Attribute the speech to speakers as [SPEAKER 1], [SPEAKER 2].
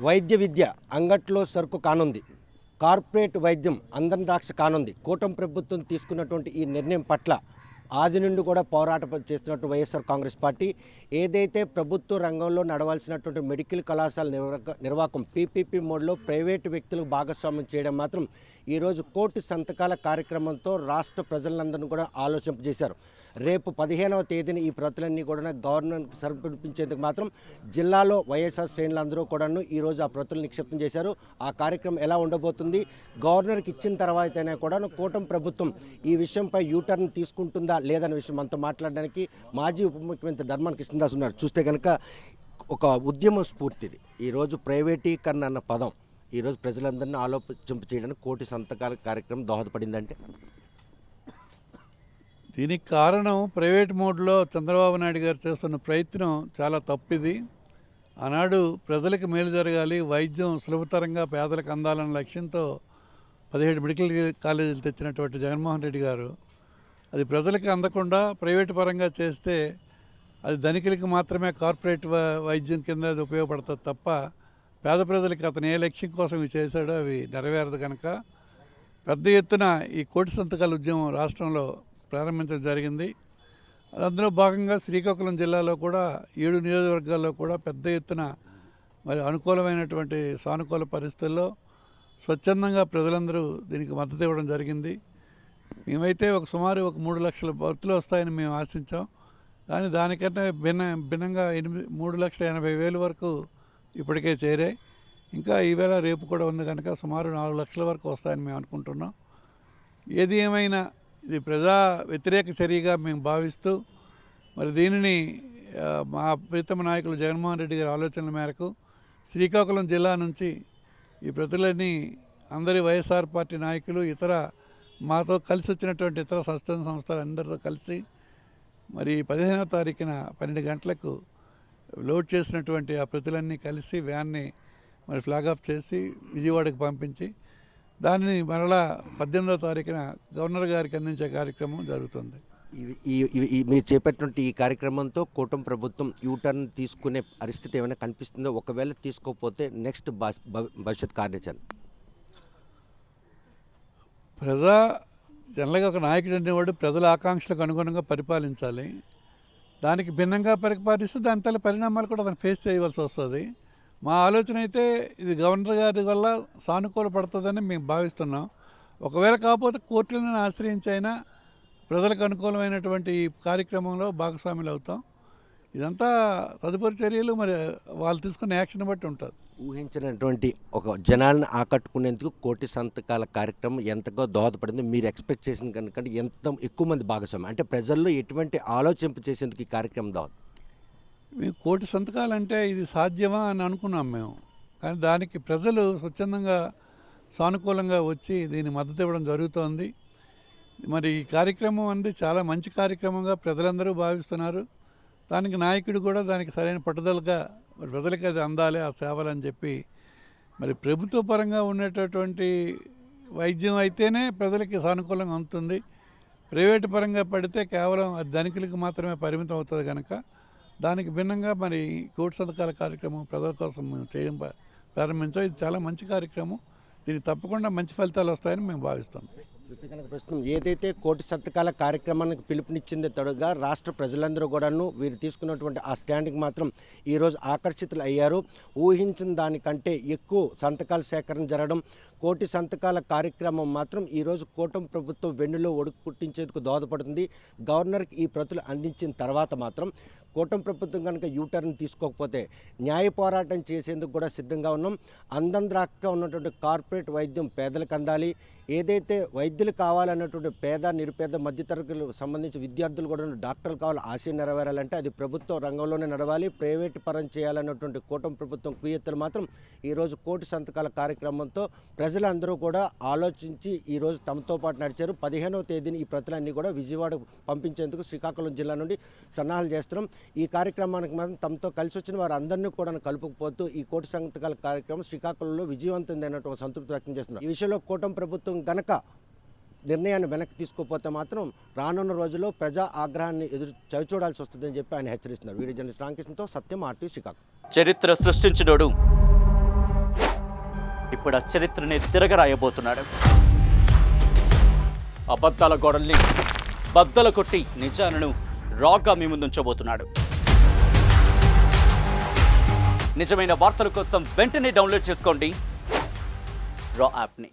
[SPEAKER 1] వైద్య విద్య అంగట్లో సరుకు కానుంది. కార్పొరేట్ వైద్యం అందరి ద్రాక్ష కానుంది. కూటమి ప్రభుత్వం తీసుకున్నటువంటి ఈ నిర్ణయం పట్ల ఆది నుండి కూడా పోరాటం చేస్తున్నట్టు వైఎస్ఆర్ కాంగ్రెస్ పార్టీ ఏదైతే ప్రభుత్వ రంగంలో నడవాల్సినటువంటి మెడికల్ కళాశాల నిర్వాహకం పీపీపీ మోడ్లో ప్రైవేటు వ్యక్తులకు భాగస్వామ్యం చేయడం మాత్రం ఈరోజు కోటి సంతకాల కార్యక్రమంతో రాష్ట్ర ప్రజలందరినీ కూడా ఆలోచింపజేశారు. రేపు 15వ తేదీన ఈ ప్రతులన్నీ కూడా గవర్నర్కి సమర్పించేందుకు మాత్రం జిల్లాలో వైఎస్ఆర్ శ్రేణులందరూ కూడాను ఈరోజు ఆ ప్రతులు నిక్షిప్తం చేశారు. ఆ కార్యక్రమం ఎలా ఉండబోతుంది, గవర్నర్కి ఇచ్చిన తర్వాత అయినా కూడా కూటమి ప్రభుత్వం ఈ విషయంపై యూటర్న్ తీసుకుంటుందా లేదనే విషయం మనతో మాట్లాడడానికి మాజీ ఉప ముఖ్యమంత్రి ధర్మాన కృష్ణదాస్ ఉన్నారు. చూస్తే కనుక ఒక ఉద్యమ స్ఫూర్తిది. ఈరోజు ప్రైవేటీకరణ అన్న పదం ఈరోజు ప్రజలందరినీ ఆలోచింప చేయడానికి కోటి సంతకాల కార్యక్రమం దోహదపడిందంటే
[SPEAKER 2] దీనికి కారణం ప్రైవేట్ మోడ్లో చంద్రబాబు నాయుడు గారు చేస్తున్న ప్రయత్నం చాలా తప్పిది. ఆనాడు ప్రజలకు మేలు జరగాలి, వైద్యం సులభతరంగా పేదలకు అందాలన్న లక్ష్యంతో 17 మెడికల్ కాలేజీలు తెచ్చినటువంటి జగన్మోహన్ రెడ్డి గారు అది ప్రజలకు అందకుండా ప్రైవేటు పరంగా చేస్తే అది ధనికులకి మాత్రమే కార్పొరేట్ వైద్యం కింద అది ఉపయోగపడుతుంది తప్ప పేద ప్రజలకి అతను ఏ లక్ష్యం కోసం ఇవి చేశాడో అవి నెరవేరదు. కనుక పెద్ద ఎత్తున ఈ కోటి సంతకాల ఉద్యమం రాష్ట్రంలో ప్రారంభించడం జరిగింది. అందులో భాగంగా శ్రీకాకుళం జిల్లాలో కూడా 7 నియోజకవర్గాల్లో కూడా పెద్ద ఎత్తున మరి అనుకూలమైనటువంటి సానుకూల పరిస్థితుల్లో స్వచ్ఛందంగా ప్రజలందరూ దీనికి మద్దతు ఇవ్వడం జరిగింది. మేమైతే సుమారు 3 లక్షల భర్తులు వస్తాయని మేము ఆశించాం. కానీ దానికంటే భిన్నంగా 3,80,000 వరకు ఇప్పటికే చేరాయి. ఇంకా ఈవేళ రేపు కూడా ఉంది కనుక సుమారు 4 లక్షల వరకు వస్తాయని మేము అనుకుంటున్నాం. ఏది ఏమైనా ఇది ప్రజా వ్యతిరేక చర్యగా మేము భావిస్తూ మరి దీనిని మా ప్రీతమ నాయకులు జగన్మోహన్ రెడ్డి గారి ఆలోచనల మేరకు శ్రీకాకుళం జిల్లా నుంచి ఈ ప్రతులన్నీ అందరి వైఎస్ఆర్ పార్టీ నాయకులు ఇతర మాతో కలిసి వచ్చినటువంటి ఇతర స్వచ్ఛంద సంస్థలు అందరితో కలిసి మరి 15వ తారీఖున 12 గంటలకు లోడ్ చేసినటువంటి ఆ ప్రతులన్నీ కలిసి వ్యాన్ని మరి ఫ్లాగ్ ఆఫ్ చేసి విజయవాడకు పంపించి దానిని మరలా 18వ తారీఖున గవర్నర్ గారికి అందించే కార్యక్రమం జరుగుతుంది.
[SPEAKER 1] మీరు చేపట్టినటువంటి ఈ కార్యక్రమంతో కూటమి ప్రభుత్వం యూటర్న్ తీసుకునే పరిస్థితి ఏమైనా కనిపిస్తుందో, ఒకవేళ తీసుకోకపోతే నెక్స్ట్ భవిష్యత్ కార్యాచరణ
[SPEAKER 2] జనరల్గా ఒక నాయకుడు అనేవాడు ప్రజల ఆకాంక్షలకు అనుగుణంగా పరిపాలించాలి. దానికి భిన్నంగా పరిపాలిస్తే దాని తల పరిణామాలు కూడా అతను ఫేస్ చేయవలసి వస్తుంది. మా ఆలోచన అయితే ఇది గవర్నర్ గారి వల్ల సానుకూల పడుతుందని మేము భావిస్తున్నాం. ఒకవేళ కాకపోతే కోర్టులను ఆశ్రయించైనా ప్రజలకు అనుకూలమైనటువంటి ఈ కార్యక్రమంలో భాగస్వాములు అవుతాం. ఇదంతా తదుపరి చర్యలు మరి వాళ్ళు తీసుకున్న యాక్షన్ బట్టి ఉంటుంది.
[SPEAKER 1] ఊహించినటువంటి ఒక జనాలను ఆకట్టుకునేందుకు కోటి సంతకాల కార్యక్రమం ఎంతగా దోహదపడింది, మీరు ఎక్స్పెక్ట్ చేసిన కనుకంటే ఎంత ఎక్కువ మంది భాగస్వామ్యం, అంటే ప్రజల్లో ఎటువంటి ఆలోచింప చేసేందుకు ఈ కార్యక్రమం దోహదం?
[SPEAKER 2] మేము కోటి సంతకాలంటే ఇది సాధ్యమా అని అనుకున్నాం మేము. కానీ దానికి ప్రజలు స్వచ్ఛందంగా సానుకూలంగా వచ్చి దీన్ని మద్దతు ఇవ్వడం జరుగుతోంది. మరి ఈ కార్యక్రమం అనేది చాలా మంచి కార్యక్రమంగా ప్రజలందరూ భావిస్తున్నారు. దానికి నాయకుడు కూడా దానికి సరైన పట్టుదలగా మరి ప్రజలకి అది అందాలి ఆ సేవలు అని చెప్పి మరి ప్రభుత్వ పరంగా ఉండేటటువంటి వైద్యం అయితేనే ప్రజలకి సానుకూలంగా అందుతుంది. ప్రైవేటు పరంగా పడితే కేవలం అది ధనికులకు మాత్రమే పరిమితం అవుతుంది కనుక దానికి భిన్నంగా మరి కోటి సంతకాల కార్యక్రమం ప్రజల కోసం మేము చేయడం ప్రారంభించాం. ఇది చాలా మంచి కార్యక్రమం. దీనికి తప్పకుండా మంచి ఫలితాలు వస్తాయని మేము భావిస్తున్నాం.
[SPEAKER 1] చూస్తే కనుక ప్రస్తుతం ఏదైతే కోటి సంతకాల కార్యక్రమానికి పిలుపునిచ్చిందో తడుగా రాష్ట్ర ప్రజలందరూ కూడాను వీరు తీసుకున్నటువంటి ఆ స్టాండ్కి మాత్రం ఈరోజు ఆకర్షితులు అయ్యారు. ఊహించిన దానికంటే ఎక్కువ సంతకాల సేకరణ జరగడం, కోటి సంతకాల కార్యక్రమం మాత్రం ఈరోజు కూటమి ప్రభుత్వం వెన్నులో ఒడుకు పుట్టించేందుకు దోహదపడుతుంది. గవర్నర్కి ఈ ప్రతులు అందించిన తర్వాత మాత్రం కూటమి ప్రభుత్వం కనుక యూటర్న్ తీసుకోకపోతే న్యాయ పోరాటం చేసేందుకు కూడా సిద్ధంగా ఉన్నాం. అందంద్రాక్గా ఉన్నటువంటి కార్పొరేట్ వైద్యం పేదలకు అందాలి. ఏదైతే వైద్యులు కావాలన్నటువంటి పేద నిరుపేద మధ్యతరగతులకు సంబంధించి విద్యార్థులు కూడా డాక్టర్లు కావాలి, ఆశయం నెరవేరాలంటే అది ప్రభుత్వ రంగంలోనే నడవాలి, ప్రైవేటు పరం చేయాలన్నటువంటి కూటమి ప్రభుత్వం కుయ్యెత్తులు మాత్రం ఈరోజు కోటి సంతకాల కార్యక్రమంతో ప్రజలందరూ కూడా ఆలోచించి ఈరోజు తమతో పాటు నడిచారు. 15వ తేదీని ఈ ప్రతులన్నీ కూడా విజయవాడకు పంపించేందుకు శ్రీకాకుళం జిల్లా నుండి సన్నాహాలు చేస్తున్నాం. ఈ కార్యక్రమానికి మాత్రం తమతో కలిసి వచ్చిన వారు అందరినీ కూడా కలుపుకుపోతూ ఈ కోటి సంతకాల కార్యక్రమం శ్రీకాకుళంలో విజయవంతమైనటువంటి సంతృప్తి వ్యక్తం చేస్తున్నారు. ఈ విషయంలో కూటమి ప్రభుత్వం గనక నిర్ణయాన్ని వెనక్కి తీసుకోకపోతే మాత్రం రానున్న రోజుల్లో ప్రజా ఆగ్రహాన్ని చవిచూడాల్సి వస్తుందని చెప్పి ఆయన హెచ్చరిస్తున్నారు. వీడియో జర్నలిస్ట్ రామకృష్ణతో సత్యం, ఆర్టీవీ శ్రీకాకుళం.
[SPEAKER 3] చరిత్ర సృష్టించినోడు ఇప్పుడు ఆ చరిత్రని తిరగరాయబోతున్నాడు. అబద్ధాల గోడల్ని బద్దలు కొట్టి నిజాలను రాగా మీ ముందుంచబోతున్నాడు. నిజమైన వార్తల కోసం వెంటనే డౌన్లోడ్ చేసుకోండి రా యాప్ని.